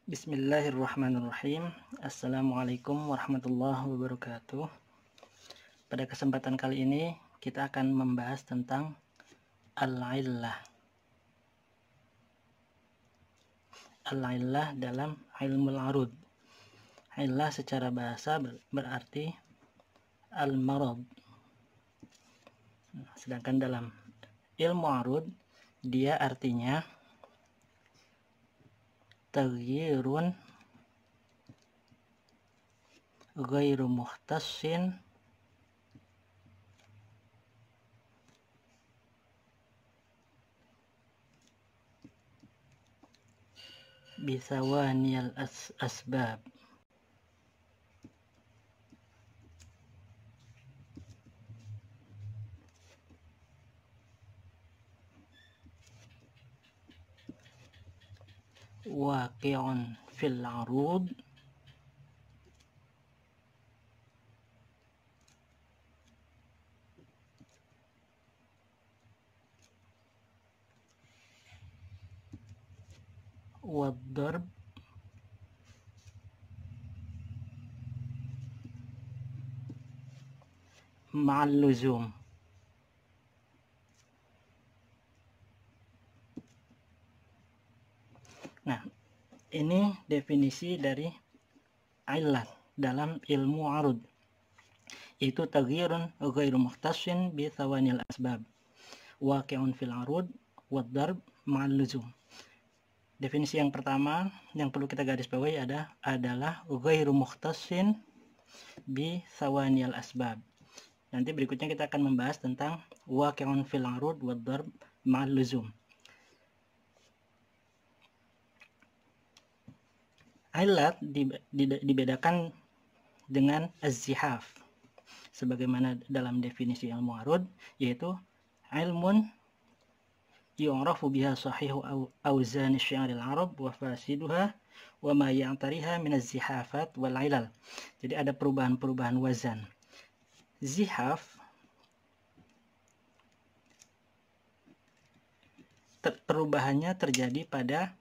Bismillahirrahmanirrahim. Assalamualaikum warahmatullahi wabarakatuh. Pada kesempatan kali ini kita akan membahas tentang al-illah. Al-illah dalam ilmu al-arud. Illah secara bahasa berarti al-marad. Sedangkan dalam ilmu arud dia artinya taghyirun ghairu mukhtassin bisawaniyal asbab. Waqi'un fil arud wad-darb ma'al luzum. Nah, ini definisi dari illat dalam ilmu arud, yaitu taghyirun ghairu mukhtassin bi thawanil asbab, waqi'un fil arud wad-darb ma'al luzum. Definisi yang pertama yang perlu kita garis bawahi adalah ghairu mukhtassin bi thawanil asbab. Nanti berikutnya kita akan membahas tentang waqi'un fil arud wad-darb ma'al luzum. Illat dibedakan dengan az-zihaf sebagaimana dalam definisi ilmu arud, yaitu ilmun yu'rafu biha sahihu awzan syi'aril arab wa fasiduha wa ma ya'tariha min az-zihafat wal ilal. Jadi ada perubahan-perubahan wazan. Zihaf perubahannya terjadi pada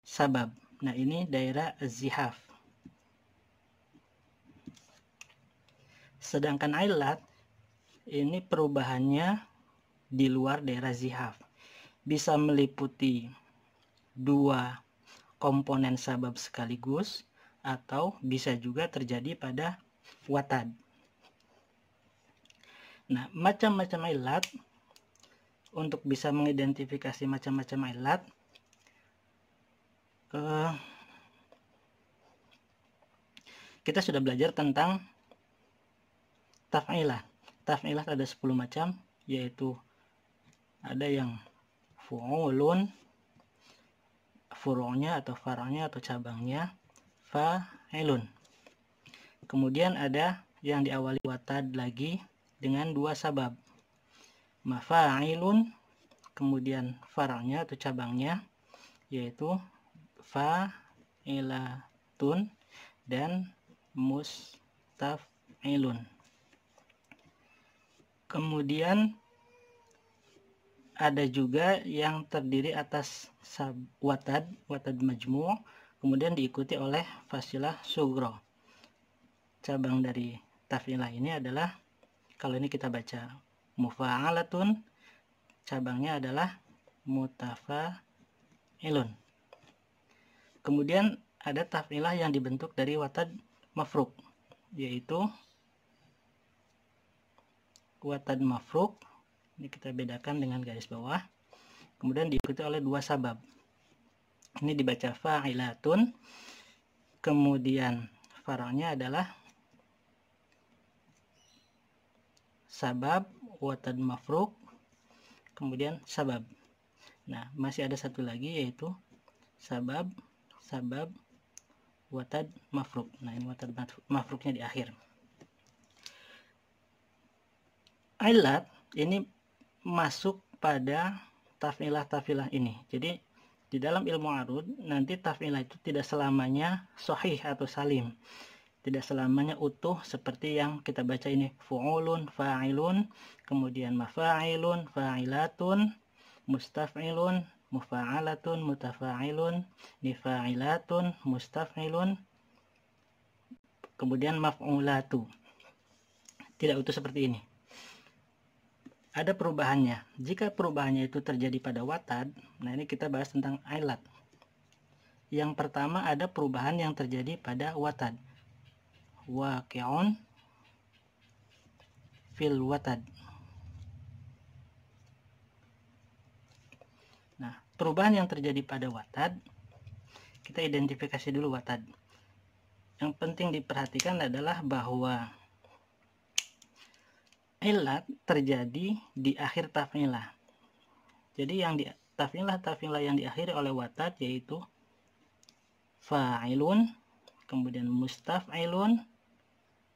sabab. Nah, ini daerah zihaf. Sedangkan illat ini perubahannya di luar daerah zihaf. Bisa meliputi dua komponen sabab sekaligus atau bisa juga terjadi pada watad. Nah, macam-macam illat, untuk bisa mengidentifikasi macam-macam illat, kita sudah belajar tentang taf'ilah. Taf'ilah ada 10 macam, yaitu ada yang fu'ulun, furu'nya atau far'nya atau cabangnya, fa'ilun. Kemudian ada yang diawali watad lagi dengan dua sabab, mafa'ilun, kemudian far'nya atau cabangnya yaitu fa'ilatun dan mustaf'ilun. Kemudian ada juga yang terdiri atas watad majmu', kemudian diikuti oleh fasilah sugro. Cabang dari taf'ilah ini adalah, kalau ini kita baca mufa'alatun, cabangnya adalah mutafa'ilun. Kemudian ada taf'ilah yang dibentuk dari watad mafruk, yaitu watad mafruk, ini kita bedakan dengan garis bawah, kemudian diikuti oleh dua sabab. Ini dibaca fa'ilatun, kemudian far'nya adalah sabab, watad mafruk, kemudian sabab. Nah, masih ada satu lagi yaitu sabab, watad mafruk. Nah, ini watad mafruknya di akhir. Illat ini masuk pada taf'ilah ini. Jadi di dalam ilmu arud nanti taf'ilah itu tidak selamanya sahih atau salim, tidak selamanya utuh seperti yang kita baca ini, fu'ulun, fa'ilun, kemudian mafa'ilun, fa'ilatun, mustaf'ilun, mufa'alatun, mutafa'ilun, nifa'ilatun, mustaf'ilun, kemudian maf'ulatu. Tidak utuh seperti ini. Ada perubahannya. Jika perubahannya itu terjadi pada watad, nah ini kita bahas tentang ilat. Yang pertama ada perubahan yang terjadi pada watad. Waqi'un fil watad. Nah, perubahan yang terjadi pada watad, kita identifikasi dulu watad. Yang penting diperhatikan adalah bahwa ilat terjadi di akhir taf'ilah. Jadi yang di taf'ilah yang diakhiri oleh watad yaitu fa'ilun, kemudian mustaf'ilun,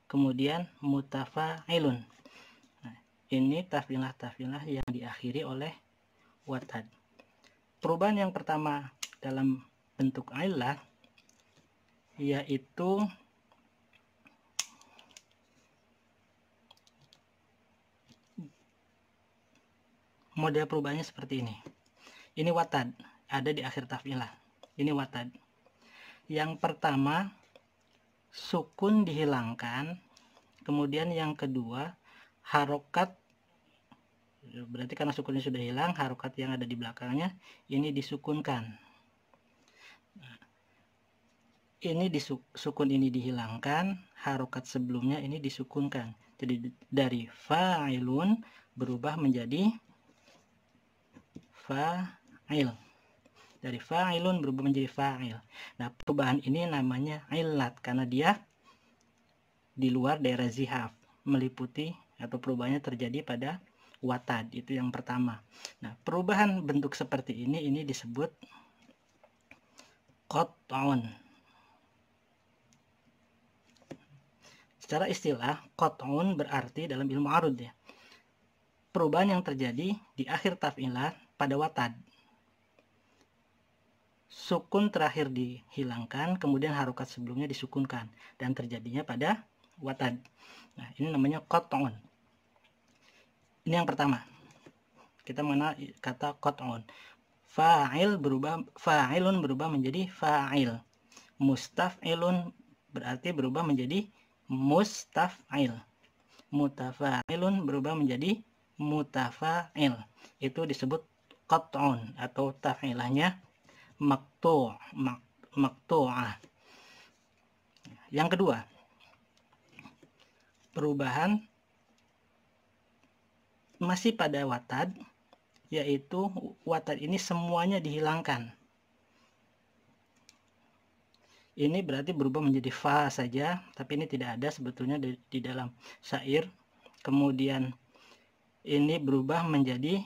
kemudian mutafa'ilun. Nah, ini taf'ilah yang diakhiri oleh watad. Perubahan yang pertama dalam bentuk ilat yaitu model perubahannya seperti ini. Ini watad, ada di akhir taf'ilah. Ini watad. Yang pertama, sukun dihilangkan. Kemudian yang kedua, harokat. Berarti karena sukunnya sudah hilang, harokat yang ada di belakangnya ini disukunkan. Nah, ini sukun ini dihilangkan, harokat sebelumnya ini disukunkan. Jadi dari fa'ilun berubah menjadi fa'il. Dari fa'ilun berubah menjadi fa'il. Nah, perubahan ini namanya ilat karena dia di luar daerah zihaf, meliputi atau perubahannya terjadi pada watad. Itu yang pertama. Nah, perubahan bentuk seperti ini disebut qat'un. Secara istilah, qat'un berarti dalam ilmu arud ya, perubahan yang terjadi di akhir taf'ilah pada watad. Sukun terakhir dihilangkan, kemudian harokat sebelumnya disukunkan, dan terjadinya pada watad. Nah, ini namanya qat'un. Ini yang pertama. Kita mengenal kata qat'un. Fa'ilun berubah menjadi fa'il. Mustaf'ilun berarti berubah menjadi mustaf'il. Mutafa'ilun berubah menjadi mutafa'il. Itu disebut qat'un atau taf'ilahnya maqtu'ah. Yang kedua, perubahan masih pada watad, yaitu watad ini semuanya dihilangkan. Ini berarti berubah menjadi fa saja, tapi ini tidak ada sebetulnya di dalam syair. Kemudian ini berubah menjadi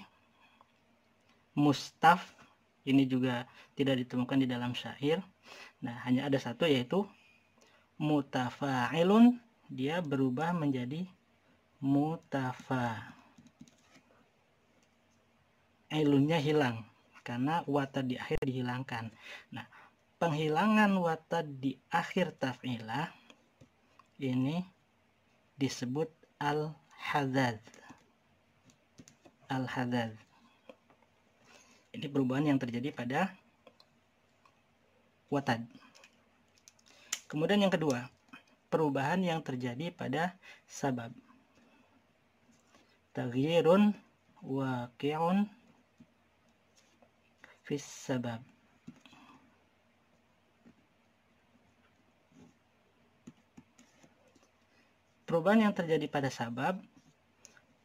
mustaf, ini juga tidak ditemukan di dalam syair. Nah, hanya ada satu yaitu mutafa'ilun, dia berubah menjadi mutafa'ilunnya hilang karena watad di akhir dihilangkan. Nah, penghilangan watad di akhir taf'ilah ini disebut al-hadad. Al-hadad. Ini perubahan yang terjadi pada watad. Kemudian yang kedua, perubahan yang terjadi pada sabab. Taghyirun waqi'un fis sabab. Perubahan yang terjadi pada sabab,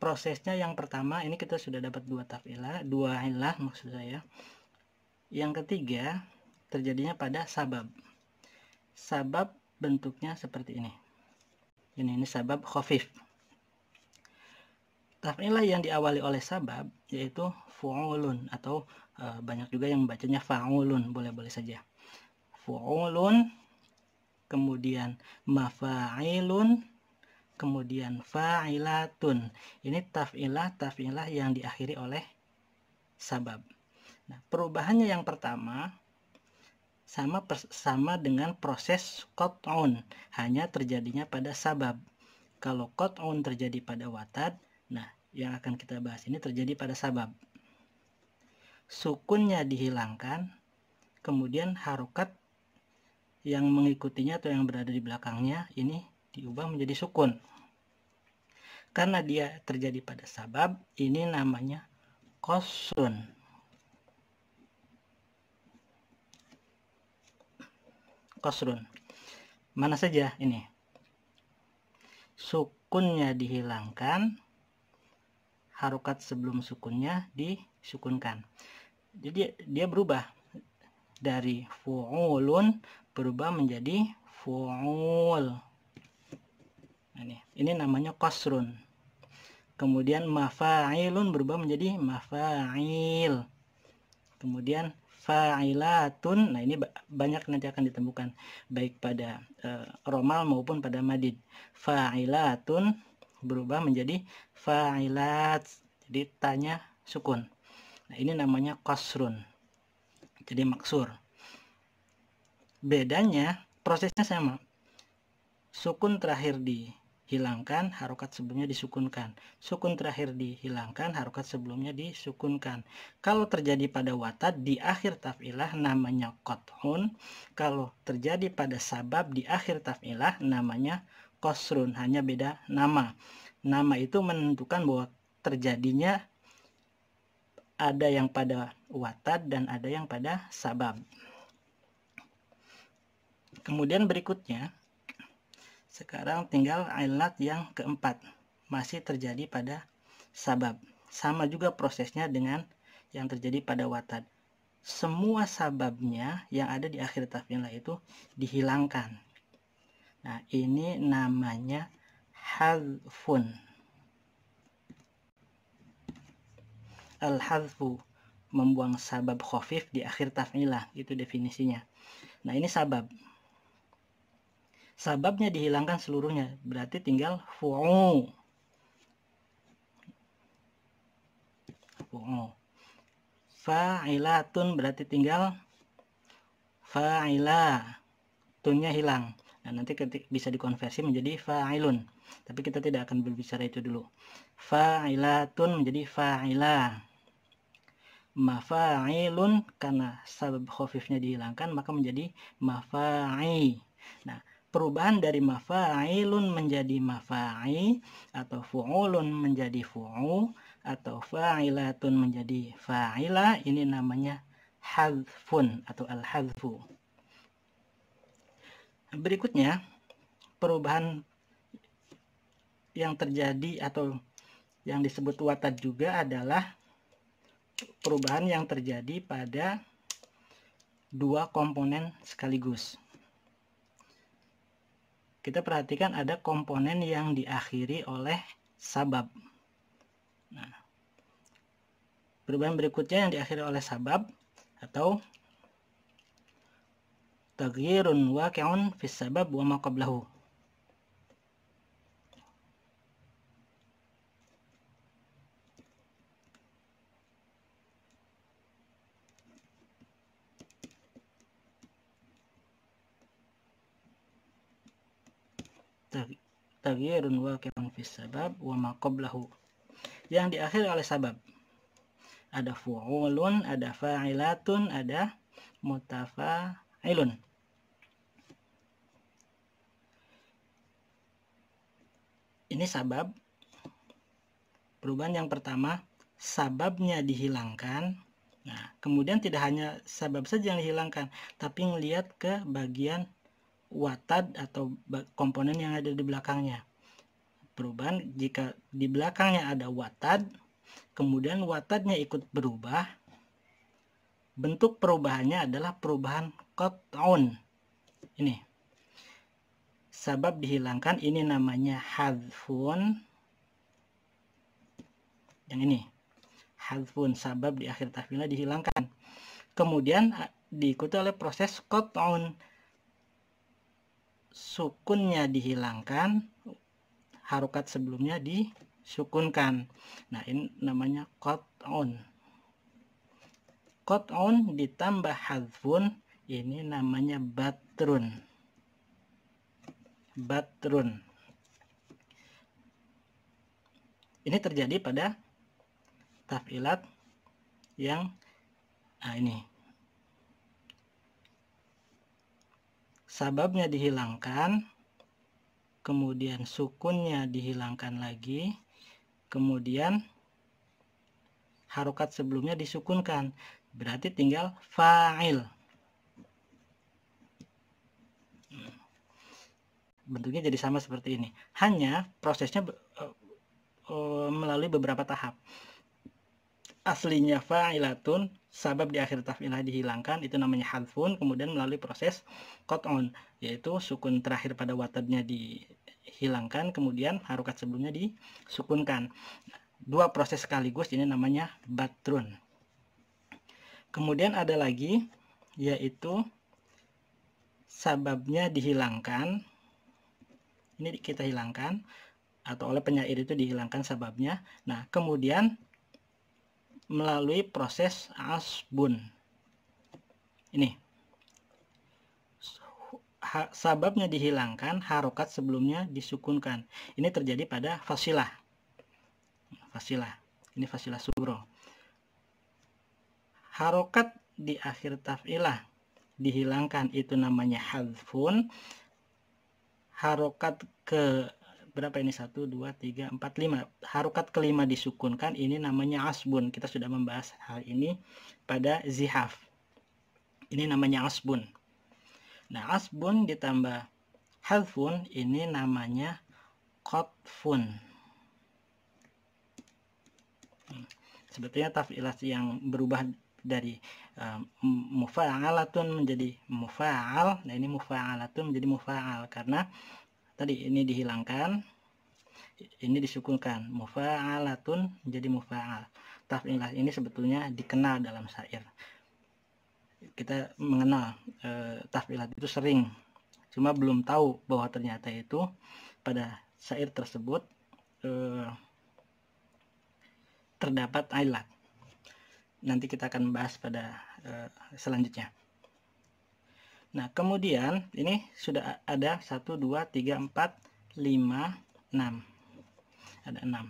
prosesnya yang pertama, ini kita sudah dapat dua ilah maksud saya. Yang ketiga, terjadinya pada sabab. Sabab bentuknya seperti ini. Ini sabab khafif. Taf'ilah yang diawali oleh sabab yaitu fu'ulun atau banyak juga yang membacanya fa'ulun, boleh-boleh saja. Fu'ulun, kemudian mafa'ilun, kemudian fa'ilatun. Ini taf'ilah yang diakhiri oleh sabab. Nah, perubahannya yang pertama sama dengan proses qat'un, hanya terjadinya pada sabab. Kalau qat'un terjadi pada watad, nah yang akan kita bahas ini terjadi pada sabab. sukunnya dihilangkan, kemudian harokat yang mengikutinya atau yang berada di belakangnya ini diubah menjadi sukun. Karena dia terjadi pada sabab, ini namanya qasrun. Qasrun. Mana saja ini? Sukunnya dihilangkan, harokat sebelum sukunnya disukunkan. Jadi dia berubah dari fu'ulun berubah menjadi fu'ul. Nah, ini namanya qasrun. Kemudian mafa'ilun berubah menjadi mafa'il. Kemudian fa'ilatun. Nah, ini banyak nanti akan ditemukan baik pada romal maupun pada madid. Fa'ilatun berubah menjadi fa'ilat. Jadi tanya sukun. Nah, ini namanya qasrun. Jadi maksur. Bedanya prosesnya sama. Sukun terakhir dihilangkan, harokat sebelumnya disukunkan. Sukun terakhir dihilangkan, harokat sebelumnya disukunkan. Kalau terjadi pada watad di akhir taf'ilah namanya qat'un. Kalau terjadi pada sabab di akhir taf'ilah namanya qasrun. Hanya beda nama. Nama itu menentukan bahwa terjadinya ada yang pada watad dan ada yang pada sabab. Kemudian berikutnya, sekarang tinggal ilat yang keempat, masih terjadi pada sabab. Sama juga prosesnya dengan yang terjadi pada watad. Semua sababnya yang ada di akhir taf'ilah itu dihilangkan. Nah, ini namanya hadfun. Al-hadfu, membuang sabab khafif di akhir taf'ilah, itu definisinya. Nah, ini sabab. Sababnya dihilangkan seluruhnya, berarti tinggal fu'u. Fa'ilatun berarti tinggal fa'ila. Tunnya hilang. Nah, nanti bisa dikonversi menjadi fa'ilun. Tapi kita tidak akan berbicara itu dulu. Fa'ilatun menjadi fa'ila. Mafa'ilun, karena sabab khafifnya dihilangkan maka menjadi mafa'i. Nah, perubahan dari mafa'ilun menjadi mafa'i, atau fu'ulun menjadi fu'u, atau fa'ilatun menjadi fa'ila, ini namanya hadfun atau al-hadfu. Berikutnya, perubahan yang terjadi atau yang disebut watad juga adalah perubahan yang terjadi pada dua komponen sekaligus. Kita perhatikan ada komponen yang diakhiri oleh sabab. Nah, perubahan berikutnya yang diakhiri oleh sabab atau taghyirun waqi'un fis sabab wa ma qablahu. Taghyirun waqi'un fis sabab wa ma qablahu. Yang diakhiri oleh sabab. Ada fu'ulun, ada fa'ilatun, ada mutafa'ilun. Ini sabab. Perubahan yang pertama, sababnya dihilangkan. Nah, kemudian tidak hanya sabab saja yang dihilangkan, tapi ngelihat ke bagian watad atau komponen yang ada di belakangnya. Perubahan jika di belakangnya ada watad, kemudian watadnya ikut berubah, bentuk perubahannya adalah perubahan qat'un. Ini sabab dihilangkan, ini namanya hadfun. Yang ini hadfun, sabab di akhir taf'ilah dihilangkan, kemudian diikuti oleh proses qat'un, sukunnya dihilangkan, harokat sebelumnya disukunkan. Nah, ini namanya qat'un. Qat'un ditambah hadfun, ini namanya batrun. Batrun. Ini terjadi pada taf'ilat yang Nah, ini sababnya dihilangkan, kemudian sukunnya dihilangkan lagi, kemudian harokat sebelumnya disukunkan, berarti tinggal fa'il. Bentuknya jadi sama seperti ini, hanya prosesnya melalui beberapa tahap. Aslinya fa'ilatun, sabab di akhir taf'ilah dihilangkan, itu namanya hadfun, kemudian melalui proses qat'un, yaitu sukun terakhir pada watadnya dihilangkan, kemudian harokat sebelumnya disukunkan. Dua proses sekaligus, ini namanya batrun. Kemudian ada lagi, yaitu sababnya dihilangkan, ini kita hilangkan, atau oleh penyair itu dihilangkan sababnya. Nah, kemudian melalui proses asbun. Ini sababnya dihilangkan, harokat sebelumnya disukunkan. Ini terjadi pada fasilah. Ini fasilah sugro. Harokat di akhir taf'ilah dihilangkan, itu namanya hadfun. Harokat ke berapa ini? 1, 2, 3, 4, 5. Harokat kelima disukunkan, ini namanya asbun. Kita sudah membahas hal ini pada zihaf. Ini namanya asbun. Nah, asbun ditambah hadfun, ini namanya qatfun. Sebetulnya taf'ilah yang berubah dari mufa'alatun menjadi mufa'al. Nah, ini mufa'alatun menjadi mufa'al karena tadi ini dihilangkan, ini disukunkan, mufa'alatun menjadi mufa'al. Taf'ilah ini sebetulnya dikenal dalam syair. Kita mengenal taf'ilah itu sering, cuma belum tahu bahwa ternyata itu pada syair tersebut terdapat ilat. Nanti kita akan bahas pada selanjutnya. Nah, kemudian ini sudah ada 1, 2, 3, 4, 5, 6. Ada 6.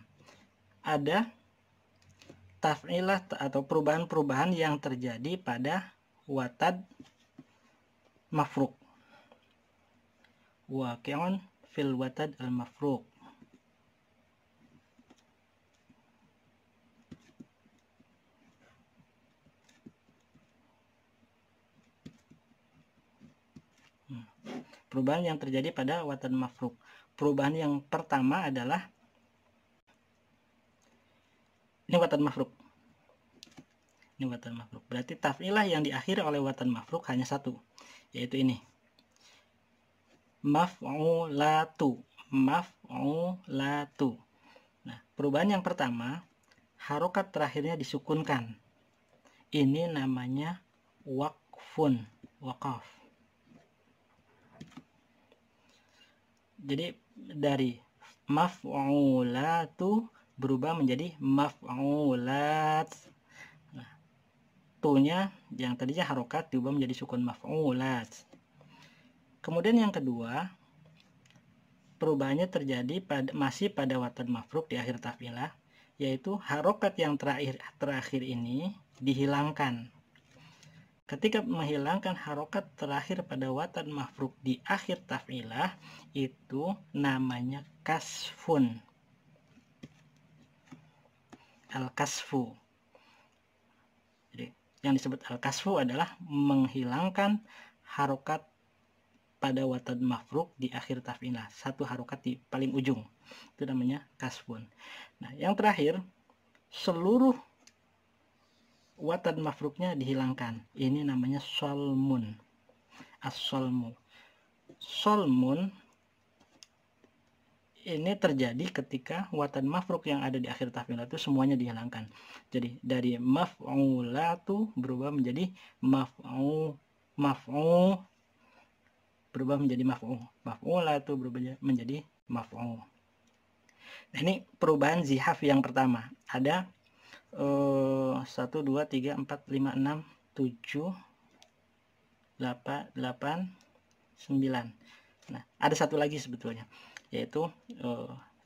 Ada taf'ilah atau perubahan-perubahan yang terjadi pada watad mafruq. Waqi'un fil watad al-mafruq. Perubahan yang terjadi pada watad mafruq. Perubahan yang pertama adalah ini watad mafruq. Ini watad mafruq. Berarti taf'ilah yang diakhiri oleh watad mafruq hanya satu, yaitu ini. Maf'ulatu. Maf'ulatu. Nah, perubahan yang pertama, harokat terakhirnya disukunkan. Ini namanya waqfun, waqaf. Jadi dari maf'ulatu berubah menjadi maf'ulat. Nah, tunya yang tadinya harokat diubah menjadi sukun maf'ulat. Kemudian yang kedua, perubahannya terjadi masih pada watad mafruq di akhir taf'ilah, yaitu harokat yang terakhir ini dihilangkan. Ketika menghilangkan harokat terakhir pada watad mafruq di akhir taf'ilah, itu namanya kasfun. Al-kasfu. Jadi yang disebut al-kasfu adalah menghilangkan harokat pada watad mafruq di akhir taf'ilah, satu harokat di paling ujung, itu namanya kasfun. Nah, yang terakhir, seluruh watad mafruqnya dihilangkan, ini namanya solmun. As-solmu. Solmun ini terjadi ketika watad mafruq yang ada di akhir taf'ilah itu semuanya dihilangkan. Jadi dari maf'ulatu berubah menjadi maf'u, berubah menjadi maf'u, maf'ulatu berubah menjadi maf'u. Nah, ini perubahan zihaf yang pertama. Ada 1, 2, 3, 4, 5, 6, 7, 8, 9. Nah, ada satu lagi sebetulnya, yaitu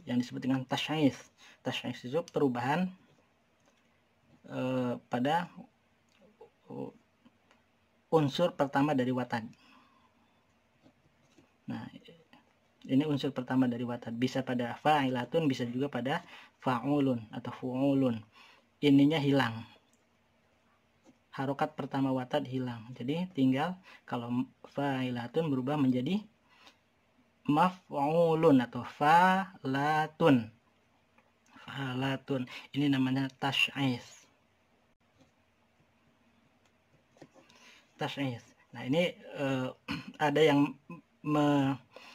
yang disebut dengan tasy'is. Tasy'is itu perubahan pada unsur pertama dari watad. Nah, ini unsur pertama dari watad. Bisa pada fa'ilatun, bisa juga pada fa'ulun atau fu'ulun. Ininya hilang. Harokat pertama watad hilang. Jadi tinggal kalau fa'ilatun berubah menjadi maf'ulun atau fa'latun. Fa'latun. Ini namanya tash'is. Tash'is. Nah, ini ada yang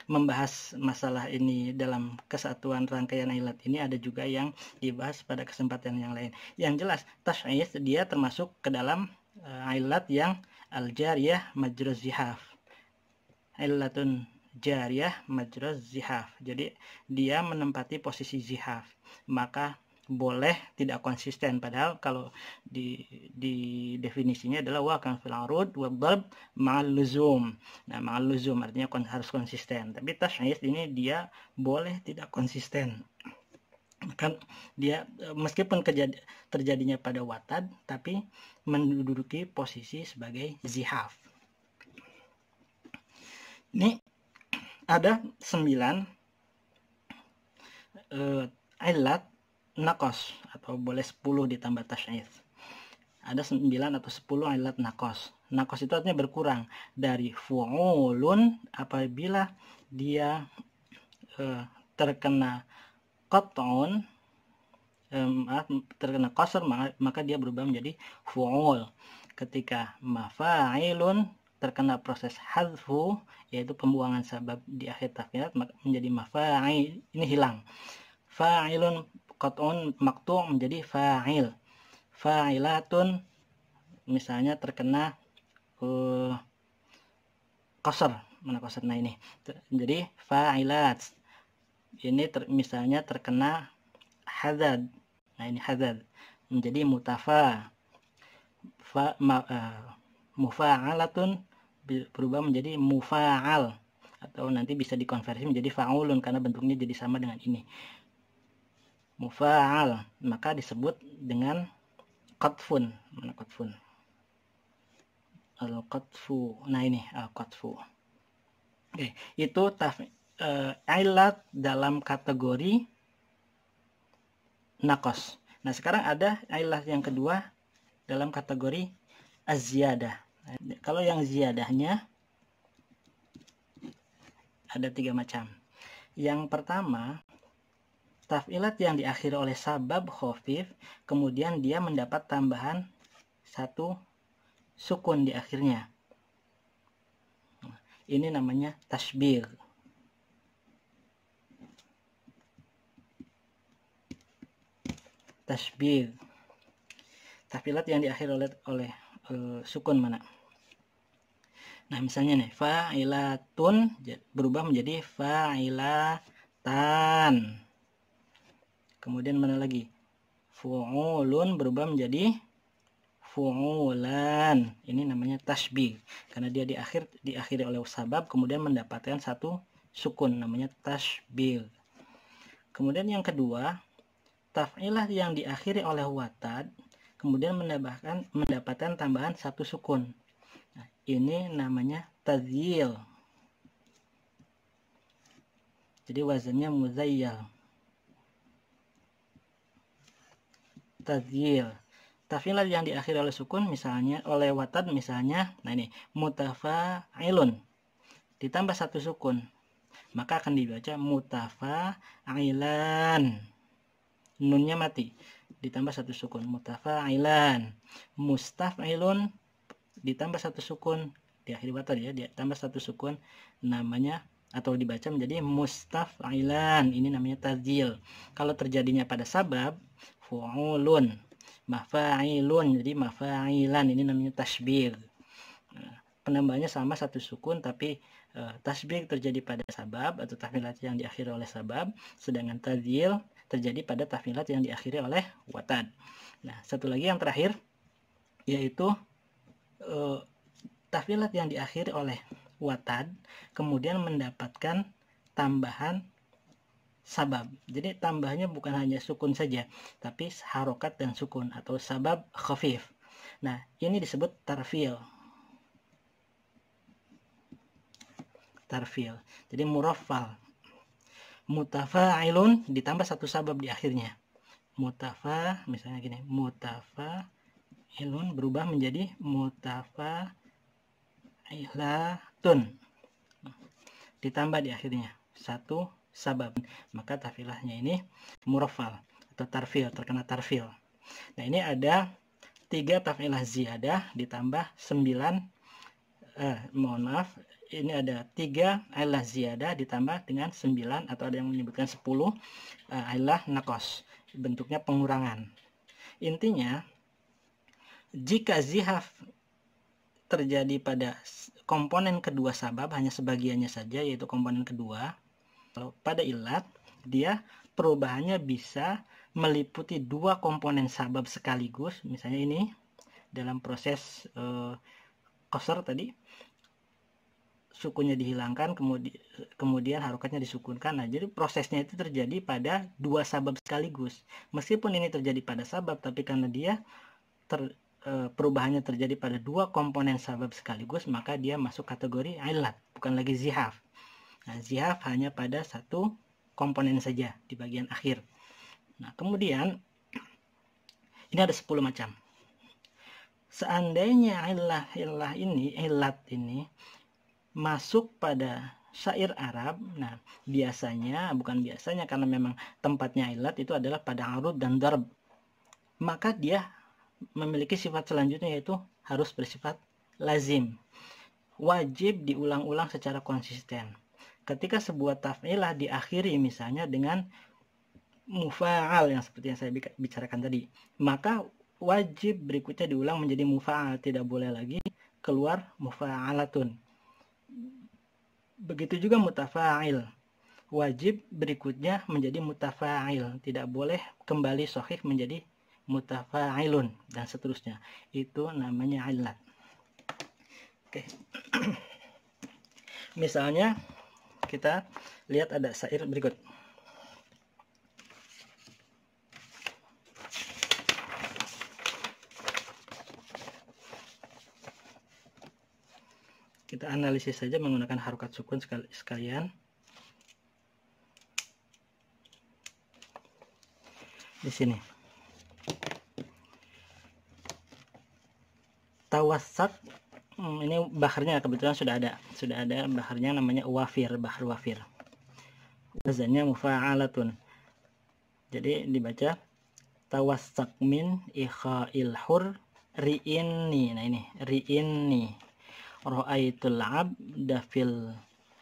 membahas masalah ini dalam kesatuan rangkaian ilat ini, ada juga yang dibahas pada kesempatan yang lain. Yang jelas tash'is dia termasuk ke dalam ilat yang al-jariyah majruz zihaf. Ilatun jariyah majruz zihaf. Jadi dia menempati posisi zihaf. Maka boleh tidak konsisten, padahal kalau di definisinya adalah wakan fil arud wa darb ma'al luzum. Nah, ma'al luzum artinya harus konsisten. Tapi tash'is ini dia boleh tidak konsisten. Kan dia meskipun terjadinya pada watad tapi menduduki posisi sebagai zihaf. Ini ada 9 ilat nakos, atau boleh 10 ditambah tash'is. Ada 9 atau 10 ilat nakos. Nakos itu artinya berkurang dari fu'ulun apabila dia terkena qat'un, terkena qasr, maka dia berubah menjadi fu'ul. Ketika mafa'ilun terkena proses hadfu, yaitu pembuangan sabab di akhir taf'ilat, maka menjadi mafa'il, ini hilang. Fa'ilun qat'un maqtu' menjadi fa'il. Fa'ilatun misalnya terkena qasr, mana qasr, nah ini jadi fa'ilat. Ini misalnya terkena hadad, nah ini hadad menjadi mutafa. Mufa'alatun berubah menjadi mufa'al, atau nanti bisa dikonversi menjadi fa'ulun karena bentuknya jadi sama dengan ini, mufa'al, maka disebut dengan qatfun. Mana qatfun? Al-qatfu. Nah ini al-qatfu. Oke, itu ilat dalam kategori nakos. Nah, sekarang ada ilat yang kedua dalam kategori az-ziyadah. Nah, kalau yang ziyadahnya ada 3 macam. Yang pertama, taf'ilat yang diakhiri oleh sabab khafif, kemudian dia mendapat tambahan 1 sukun di akhirnya. Ini namanya tashbih. Tashbih. Taf'ilat yang diakhiri oleh sukun mana? Nah, misalnya nih, fa'ilatun berubah menjadi fa'ilatan. Kemudian mana lagi? Fu'ulun berubah menjadi fu'ulan. Ini namanya tashbih. Karena dia diakhiri oleh sabab, kemudian mendapatkan 1 sukun, namanya tashbih. Kemudian yang kedua, taf'ilah yang diakhiri oleh watad, kemudian mendapatkan tambahan 1 sukun. Nah, ini namanya tazyil. Jadi wazannya muzayyal. Tazyil. Taf'ilat yang diakhiri oleh sukun, misalnya oleh watad, misalnya, nah ini mutafa'ilun ditambah 1 sukun, maka akan dibaca mutafa'ilan. Nunnya mati, ditambah 1 sukun, mutafa'ilan. Mustaf'ilun ditambah 1 sukun di akhir watad ya, ditambah 1 sukun, namanya atau dibaca menjadi mustaf'ilan. Ini namanya tazyil. Kalau terjadinya pada sabab, fu'ulun, mafa'ilun, jadi mafa'ilan, ini namanya tashbih. Penambahannya sama 1 sukun, tapi tashbih terjadi pada sabab atau taf'ilat yang diakhiri oleh sabab, sedangkan tazyil terjadi pada taf'ilat yang diakhiri oleh watad. Nah, satu lagi yang terakhir, yaitu taf'ilat yang diakhiri oleh watad kemudian mendapatkan tambahan sabab. Jadi tambahnya bukan hanya sukun saja, tapi harokat dan sukun atau sabab khafif. Nah, ini disebut tarfil. Tarfil. Jadi muraffal. Mutafa'ilun ditambah satu sabab di akhirnya. Misalnya gini, mutafa'ilun berubah menjadi mutafa'ilatun. Ditambah di akhirnya satu sabab. Maka tafilahnya ini muraffal atau tarfil, terkena tarfil. Nah, ini ada 3 tafilah ziyadah ditambah 9, ini ada 3 ailah ziyadah ditambah dengan 9, atau ada yang menyebutkan 10 ailah naqos, bentuknya pengurangan. Intinya, jika zihaf terjadi pada komponen kedua sabab, hanya sebagiannya saja, yaitu komponen kedua, kalau pada ilat, dia perubahannya bisa meliputi 2 komponen sabab sekaligus. Misalnya ini dalam proses qasr tadi, sukunnya dihilangkan, kemudian harokatnya disukunkan. Nah, jadi prosesnya itu terjadi pada 2 sabab sekaligus. Meskipun ini terjadi pada sabab, tapi karena dia perubahannya terjadi pada 2 komponen sabab sekaligus, maka dia masuk kategori ilat, bukan lagi zihaf. Nah, zihaf hanya pada 1 komponen saja di bagian akhir. Nah, kemudian ini ada 10 macam. Seandainya ilat ini masuk pada syair Arab, nah bukan biasanya karena memang tempatnya ilat itu adalah pada arud dan darb, maka dia memiliki sifat selanjutnya, yaitu harus bersifat lazim, wajib diulang-ulang secara konsisten. Ketika sebuah taf'ilah diakhiri misalnya dengan mufa'al yang seperti yang saya bicarakan tadi, maka wajib berikutnya diulang menjadi mufa'al, tidak boleh lagi keluar mufa'alatun. Begitu juga mutafa'il, wajib berikutnya menjadi mutafa'il, tidak boleh kembali sahih menjadi mutafa'ilun, dan seterusnya. Itu namanya ilat. Oke. Misalnya kita lihat ada syair berikut. Kita analisis saja menggunakan harokat sukun sekalian. Di sini. Tawassak, ini baharnya kebetulan sudah ada baharnya, namanya bahar wafir. Wazannya mufa'alatun. Jadi dibaca tawassak min ikha'il hur ri'inni. Nah, ini ri'inni. Ra'aitul abda fil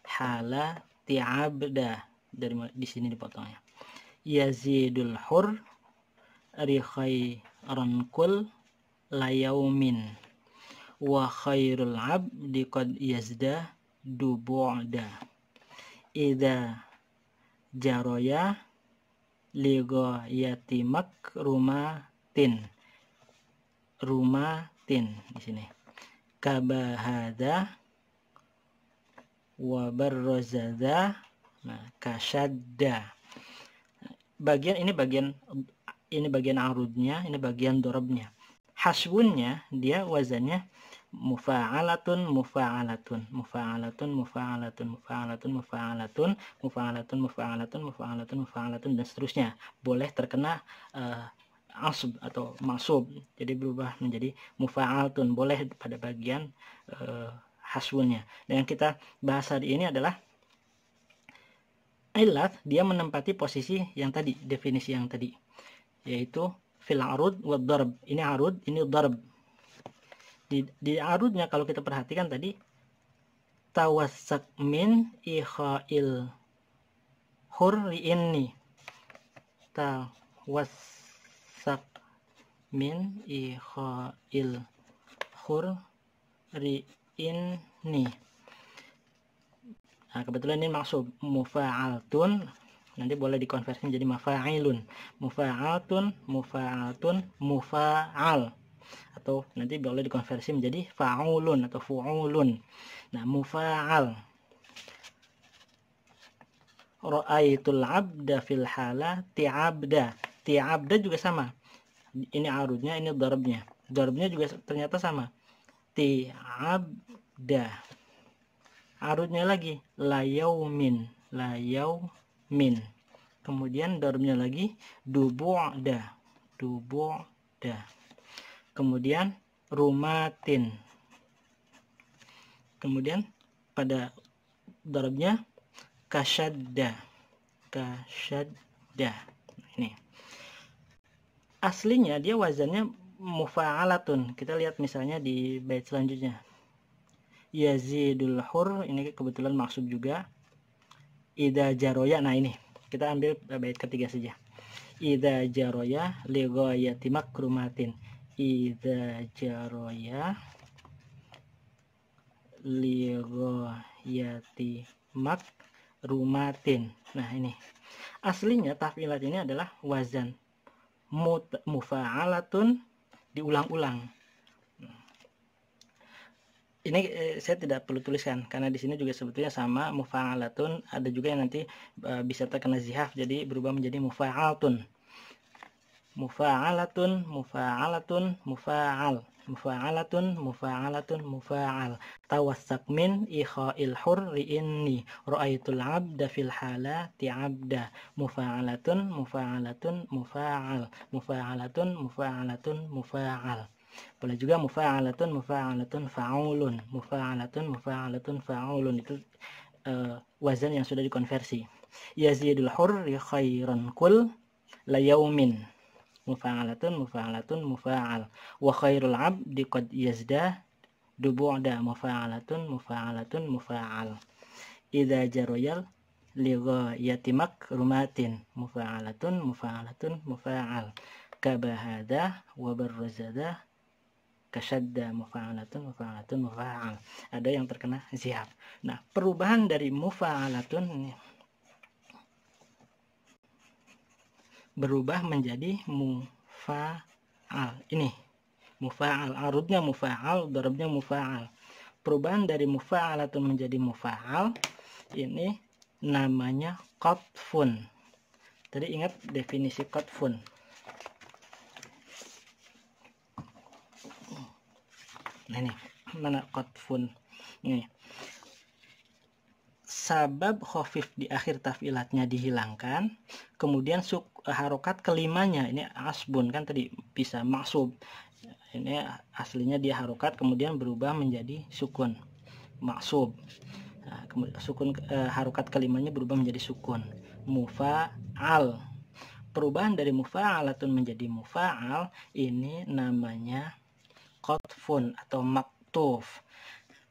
hala ti'abda. Di sini dipotongnya. Yazidul hur rikhairan kul layaumin wa khairul abdi qad yazda dubu'da idza jaraya lighayati makrumatin di sini. Kabahada wa barrazada, nah kasyadda. Ini bagian arudnya, ini bagian dorobnya. Hasbunnya dia wazannya mufa'alatun dan seterusnya. Boleh terkena asb atau masub, jadi berubah menjadi mufa'alatun, boleh pada bagian hasbunnya. Dan yang kita bahas hari ini adalah ilat, dia menempati posisi yang tadi, definisi yang tadi, yaitu fil arud wa darb. Ini arud, ini darb. Di arudnya kalau kita perhatikan tadi, tawassak min ikha'il hurri inni, tawassak min ikha'il hurri inni. Nah, kebetulan ini maksud mufa'altun, nanti boleh dikonversi menjadi mafa'ilun. Mufa'altun, mufa'al, atau nanti boleh dikonversi menjadi fa'ulun atau fu'ulun. Nah, mufa'al. Ra'aitul abda fil hala ti'abda. Ti'abda juga sama. Ini arudnya, ini darabnya. Darbnya juga ternyata sama. Ti'abda. Arudnya lagi layaumin. Kemudian darbnya lagi dubu'da. Kemudian rumatin. Kemudian pada darbnya kasyadda. Ini aslinya dia wazannya mufa'alatun. Kita lihat misalnya di bait selanjutnya. Yazidul hur, ini kebetulan maksub juga. Idza jaroya, nah ini kita ambil bait ketiga saja. Idza jaroya li ghayati makrumatin. Idza jaroya li ghayati makrumatin. Nah ini aslinya taf'ilat ini adalah wazan mufa'alatun diulang-ulang. Ini saya tidak perlu tuliskan karena di sini juga sebetulnya sama mufa'alatun, ada juga yang nanti bisa terkena zihaf jadi berubah menjadi mufa'alatun. Mufa'alatun, mufa'al. Tawassak min ikha'il hurri inni ra'aitul 'abda fil halati 'abda. Mufa'alatun, mufa'al. Boleh juga mufa'alatun fa'ulun. Itu wazan yang sudah dikonversi. Yazidul hurri khairan kul layaumin. Mufa'alatun mufa'al. Wa khairul 'abdi qad yazda dubu'da. Mufa'alatun mufa'al. Idza jaroyal li ghayati makrumatin. Mufa'alatun mufa'al. Kabahada wa barrazada kasyadda. Mufa'alatun mufa'al. Ada yang terkena zihab. Nah, perubahan dari mufa'alatun ini berubah menjadi mufa'al. Ini mufa'al, arudnya mufa'al, darabnya mufa'al. Perubahan dari mufa'alatun menjadi mufa'al ini namanya qatfun. Tadi ingat definisi qatfun. Nah ini mana qatfun ini. Sabab khafif di akhir taf'ilatnya dihilangkan, kemudian harokat kelimanya ini asbun, kan tadi bisa maksub, ini aslinya dia harokat kemudian berubah menjadi sukun maksub. Nah, kemudian harokat kelimanya berubah menjadi sukun mufa'al. Perubahan dari mufa'alatun menjadi mufa'al ini namanya qatfun atau maktuf.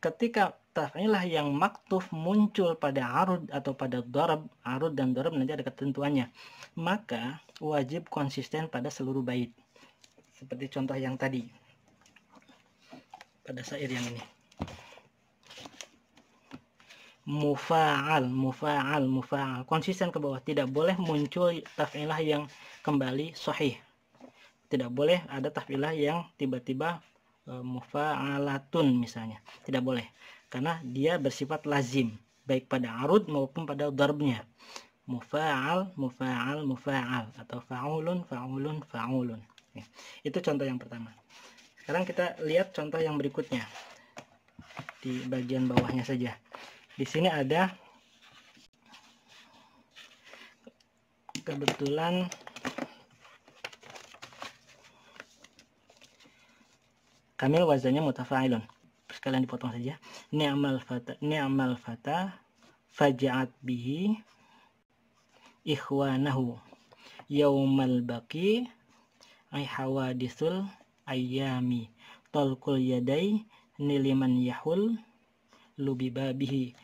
Ketika taf'ilah yang maktuf muncul pada arud atau pada darab, arud dan darab nanti ada ketentuannya, maka wajib konsisten pada seluruh bait. Seperti contoh yang tadi pada syair yang ini. Mufa'al, konsisten ke bawah, tidak boleh muncul taf'ilah yang kembali sahih. Tidak boleh ada taf'ilah yang tiba-tiba mufa'alatun misalnya, tidak boleh, karena dia bersifat lazim baik pada arud maupun pada darbnya. Mufa'al atau fa'ulun. Itu contoh yang pertama. Sekarang kita lihat contoh yang berikutnya di bagian bawahnya saja. Di sini ada kebetulan kamil wazannya mutafa'ilun. Sekalian dipotong saja. Ni'mal fata faja'at bihi ikhwanahu yaumal baqi ay hawadisul ayyami talqul yadai niliman yahul lubibabihi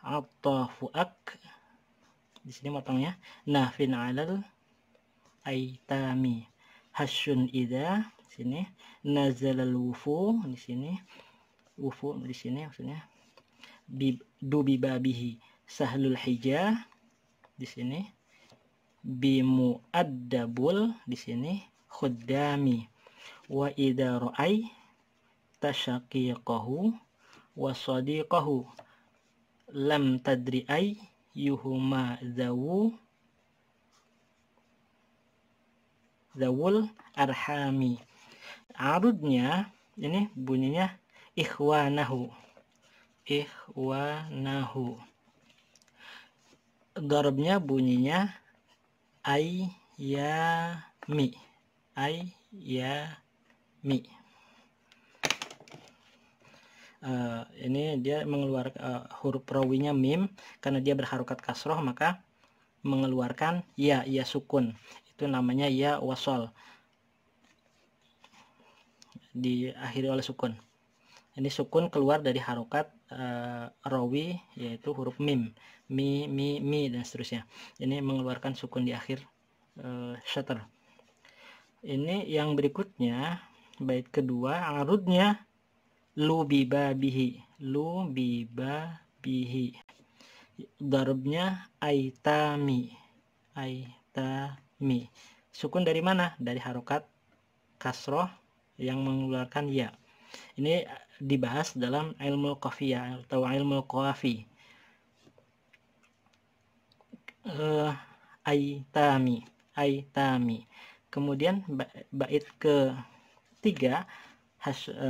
attafu'ak. Di sini motongnya nafin alal aitami hasyun idza. Sini nazalal wufu, di sini wufu, di sini maksudnya dubibabihi sahlul hijah, di sini bimu'addabul, di sini khuddami wa idza ra'ay tashaqiqahu wa sadiqahu lam tadri ay yuhuma zawul arhami. arudnya ini bunyinya ikhwanahu. Darabnya bunyinya ayyami. Ini dia mengeluarkan huruf rawinya mim, karena dia berharokat kasroh maka mengeluarkan ya sukun. Itu namanya ya wasol, diakhiri oleh sukun. Ini sukun keluar dari harokat rawi, yaitu huruf mim, mi dan seterusnya. Ini mengeluarkan sukun di akhir syatr. Ini yang berikutnya, bait kedua, arudnya lubiba bihi. Darabnya aitami. Sukun dari mana? Dari harokat kasroh yang mengeluarkan ya. Ini dibahas dalam ilmu qafiyah atau ilmu qawafi. Aitami. Kemudian bait ketiga,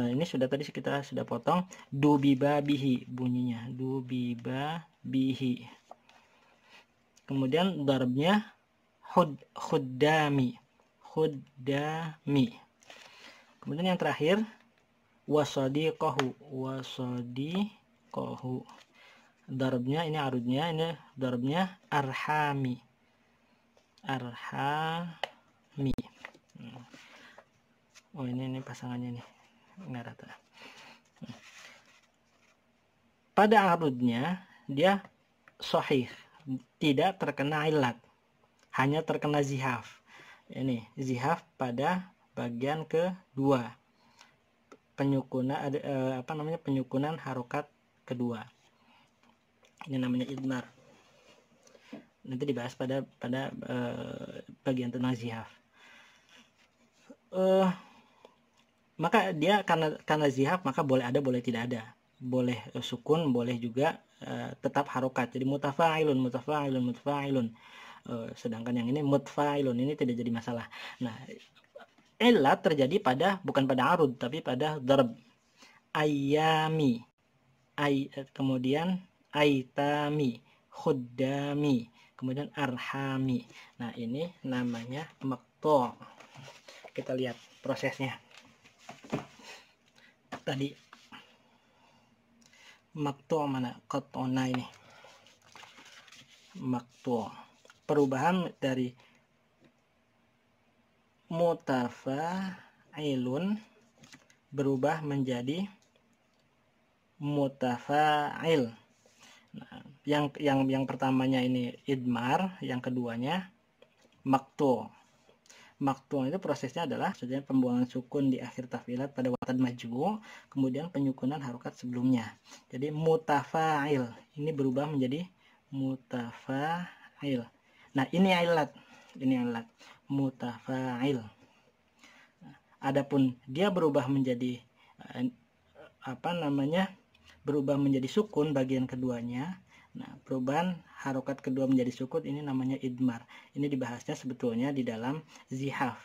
ini tadi kita sudah potong, dubiba bihi bunyinya, dubiba bihi. Kemudian darabnya khuddami. Kemudian yang terakhir wasadiqahu. Darabnya ini arudnya, ini darabnya arhami. Oh ini pasangannya nih nggak rata. Pada arudnya dia sahih, tidak terkena ilat, hanya terkena zihaf. Ini zihaf pada bagian kedua, penyukunan harokat kedua. Ini namanya idmar. Nanti dibahas pada bagian tentang zihaf. Maka dia karena zihaf maka boleh ada, boleh tidak ada, boleh sukun, boleh juga tetap harokat. Jadi mutafa'ilun. Sedangkan yang ini mutfa'ilun, ini tidak jadi masalah. Nah, ilat terjadi bukan pada arud tapi pada darab. Ayyami, kemudian aitami, khuddami, kemudian arhami. Nah, ini namanya maqtu'. Kita lihat prosesnya. Tadi maqtu' mana? Qat'una ini. Maqtu'. Perubahan dari mutafa'ilun berubah menjadi mutafa'il. Nah, yang pertamanya ini idmar, yang keduanya maqtu'. Maqtu' itu prosesnya adalah pembuangan sukun di akhir taf'ilat pada watad majmu', kemudian penyukunan harokat sebelumnya. Jadi mutafa'il ini berubah menjadi mutafa'il. Nah, ini ilat mutafa'il. Adapun dia berubah menjadi berubah menjadi sukun bagian keduanya. Nah, perubahan harokat kedua menjadi sukun ini namanya idmar. Ini dibahasnya sebetulnya di dalam zihaf.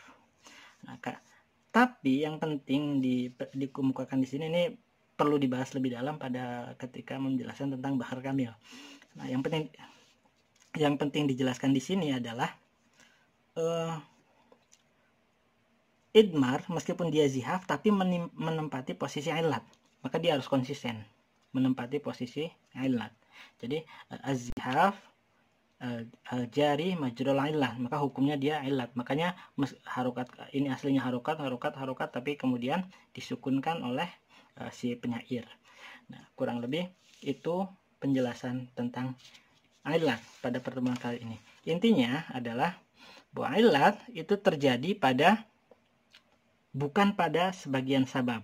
Nah, tapi yang penting dikemukakan di sini, ini perlu dibahas lebih dalam ketika menjelaskan tentang bahar kamil. Nah, yang penting dijelaskan di sini adalah idmar meskipun dia zihaf tapi menempati posisi ilat, maka dia harus konsisten menempati posisi ilat. Jadi az-zihaf al-jari majrul ilah, maka hukumnya dia ilat. Makanya harokat ini aslinya harokat tapi kemudian disukunkan oleh si penyair. Nah, kurang lebih itu penjelasan tentang ilat pada pertemuan kali ini. Intinya adalah bahwa ilat itu terjadi bukan pada sebagian sabab.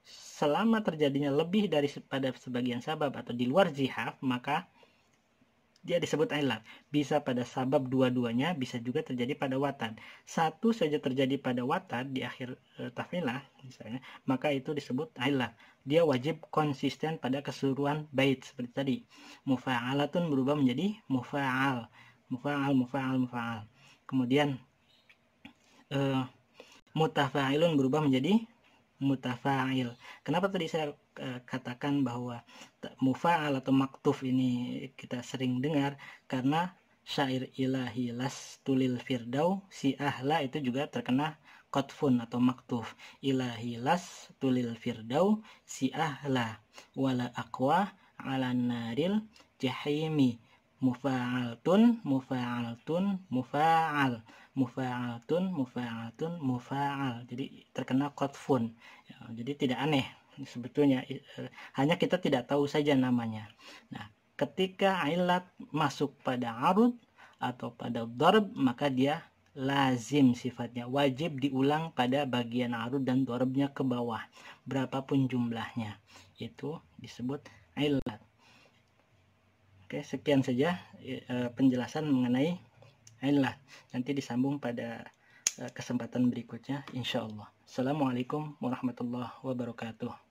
Selama terjadinya lebih daripada sebagian sabab atau di luar zihaf, maka dia disebut ilat. Bisa pada sabab dua-duanya, bisa juga terjadi pada watad. Satu saja terjadi pada watad di akhir taf'ilah misalnya, maka itu disebut ilat. Dia wajib konsisten pada keseluruhan bait seperti tadi. Mufa'alatun berubah menjadi mufa'al. Kemudian mutafa'ilun berubah menjadi mutafa'il. Kenapa tadi saya katakan bahwa mufa'al atau maktuf ini kita sering dengar? Karena syair ilahi tulil firdau, si ahla itu juga terkena qatfun atau maktuf. Ilahi tulil firdau, si ahla wala aqwa ala naril jahimi. Mufa'altun, mufa'altun, mufa'al, mufa'altun, mufa'altun, mufa'al. Jadi terkena qatfun. Ya, jadi tidak aneh sebetulnya, hanya kita tidak tahu saja namanya. Nah, ketika ilat masuk pada arud atau pada darb, maka dia lazim sifatnya, wajib diulang pada bagian arud dan darbnya ke bawah, berapapun jumlahnya. Itu disebut ilat. Oke, sekian saja penjelasan mengenai ilat. Nanti disambung pada kesempatan berikutnya, insya Allah. Assalamualaikum warahmatullahi wabarakatuh.